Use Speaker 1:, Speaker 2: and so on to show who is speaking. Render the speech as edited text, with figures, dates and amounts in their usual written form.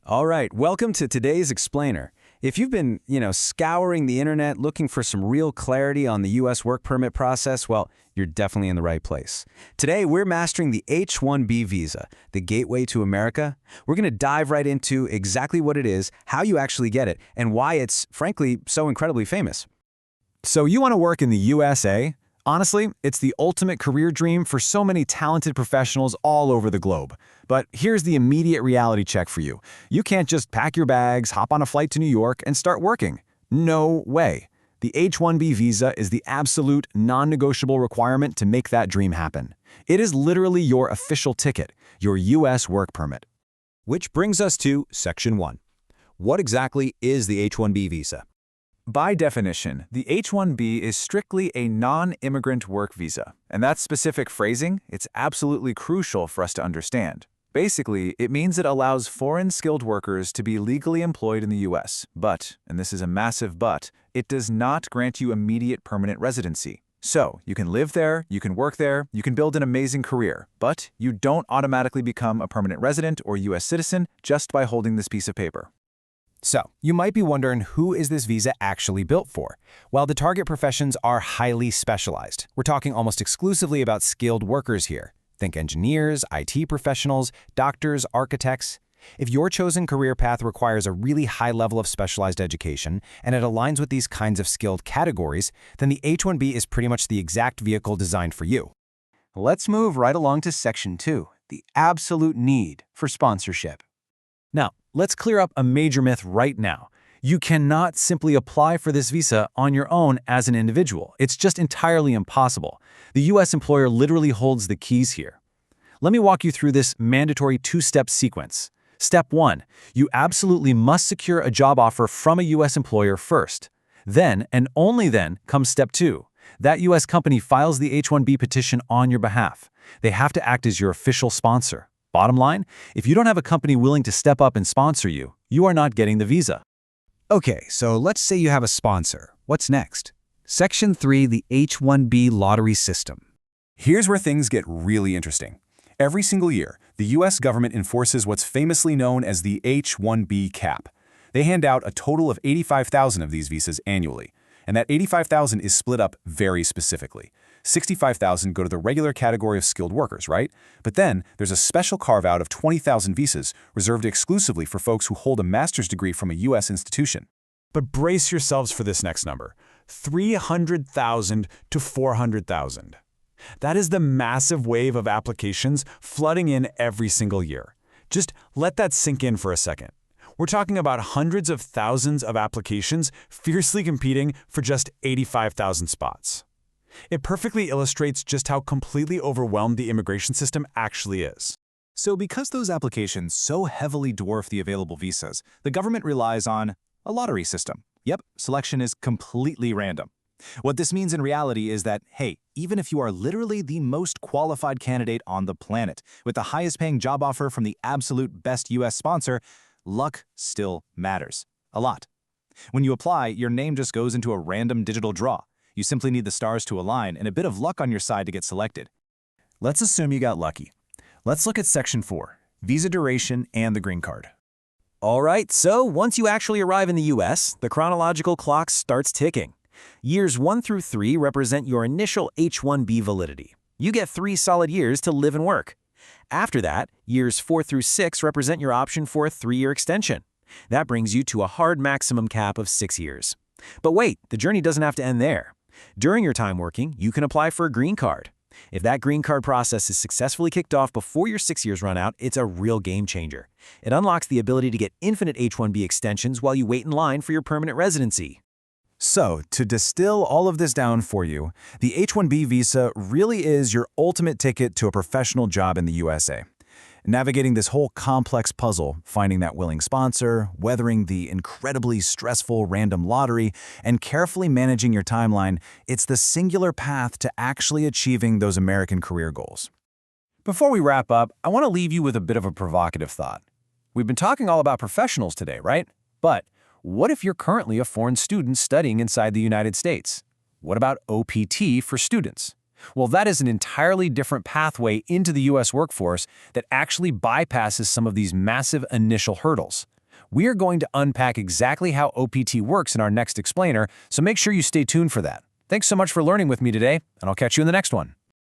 Speaker 1: All right, welcome to today's explainer. If you've been, scouring the internet looking for some real clarity on the US work permit process, well, you're definitely in the right place. Today, we're mastering the H1B visa, the gateway to America. We're going to dive right into exactly what it is, how you actually get it, and why it's, frankly, so incredibly famous.
Speaker 2: So you want to work in the USA? Honestly, it's the ultimate career dream for so many talented professionals all over the globe. But here's the immediate reality check for you. You can't just pack your bags, hop on a flight to New York, and start working. No way. The H-1B visa is the absolute non-negotiable requirement to make that dream happen. It is literally your official ticket, your U.S. work permit.
Speaker 3: Which brings us to Section 1. What exactly is the H-1B visa?
Speaker 2: By definition, the H-1B is strictly a non-immigrant work visa. And that specific phrasing, it's absolutely crucial for us to understand. Basically, it means it allows foreign skilled workers to be legally employed in the U.S. But, and this is a massive but, it does not grant you immediate permanent residency. So, you can live there, you can work there, you can build an amazing career, but you don't automatically become a permanent resident or U.S. citizen just by holding this piece of paper.
Speaker 3: So, you might be wondering, who is this visa actually built for? Well, the target professions are highly specialized. We're talking almost exclusively about skilled workers here. Think engineers, IT professionals, doctors, architects. If your chosen career path requires a really high level of specialized education and it aligns with these kinds of skilled categories, then the H-1B is pretty much the exact vehicle designed for you.
Speaker 4: Let's move right along to Section 2, the absolute need for sponsorship.
Speaker 2: Now, let's clear up a major myth right now. You cannot simply apply for this visa on your own as an individual. It's just entirely impossible. The U.S. employer literally holds the keys here. Let me walk you through this mandatory two-step sequence. Step 1. You absolutely must secure a job offer from a U.S. employer first. Then, and only then, comes Step 2. That U.S. company files the H-1B petition on your behalf. They have to act as your official sponsor. Bottom line, if you don't have a company willing to step up and sponsor you, you are not getting the visa.
Speaker 4: Okay, so let's say you have a sponsor. What's next? Section 3, the H-1B lottery system.
Speaker 5: Here's where things get really interesting. Every single year, the U.S. government enforces what's famously known as the H-1B cap. They hand out a total of 85,000 of these visas annually, and that 85,000 is split up very specifically. 65,000 go to the regular category of skilled workers, right? But then there's a special carve-out of 20,000 visas reserved exclusively for folks who hold a master's degree from a U.S. institution.
Speaker 2: But brace yourselves for this next number, 300,000 to 400,000. That is the massive wave of applications flooding in every single year. Just let that sink in for a second. We're talking about hundreds of thousands of applications fiercely competing for just 85,000 spots. It perfectly illustrates just how completely overwhelmed the immigration system actually is.
Speaker 6: So because those applications so heavily dwarf the available visas, the government relies on a lottery system. Yep, selection is completely random. What this means in reality is that, hey, even if you are literally the most qualified candidate on the planet, with the highest paying job offer from the absolute best US sponsor, luck still matters. A lot. When you apply, your name just goes into a random digital draw. You simply need the stars to align and a bit of luck on your side to get selected.
Speaker 3: Let's assume you got lucky. Let's look at Section 4, visa duration and the green card. All right, so once you actually arrive in the U.S., the chronological clock starts ticking. Years 1 through 3 represent your initial H-1B validity. You get 3 solid years to live and work. After that, years 4 through 6 represent your option for a 3-year extension. That brings you to a hard maximum cap of 6 years. But wait, the journey doesn't have to end there. During your time working, you can apply for a green card. If that green card process is successfully kicked off before your 6 years run out, it's a real game changer. It unlocks the ability to get infinite H-1B extensions while you wait in line for your permanent residency.
Speaker 2: So, to distill all of this down for you, the H-1B visa really is your ultimate ticket to a professional job in the USA. Navigating this whole complex puzzle, finding that willing sponsor, weathering the incredibly stressful random lottery, and carefully managing your timeline, it's the singular path to actually achieving those American career goals.
Speaker 3: Before we wrap up, I want to leave you with a bit of a provocative thought. We've been talking all about professionals today, right? But what if you're currently a foreign student studying inside the United States? What about OPT for students?
Speaker 2: Well, that is an entirely different pathway into the U.S. workforce that actually bypasses some of these massive initial hurdles. We are going to unpack exactly how OPT works in our next explainer, so make sure you stay tuned for that. Thanks so much for learning with me today, and I'll catch you in the next one.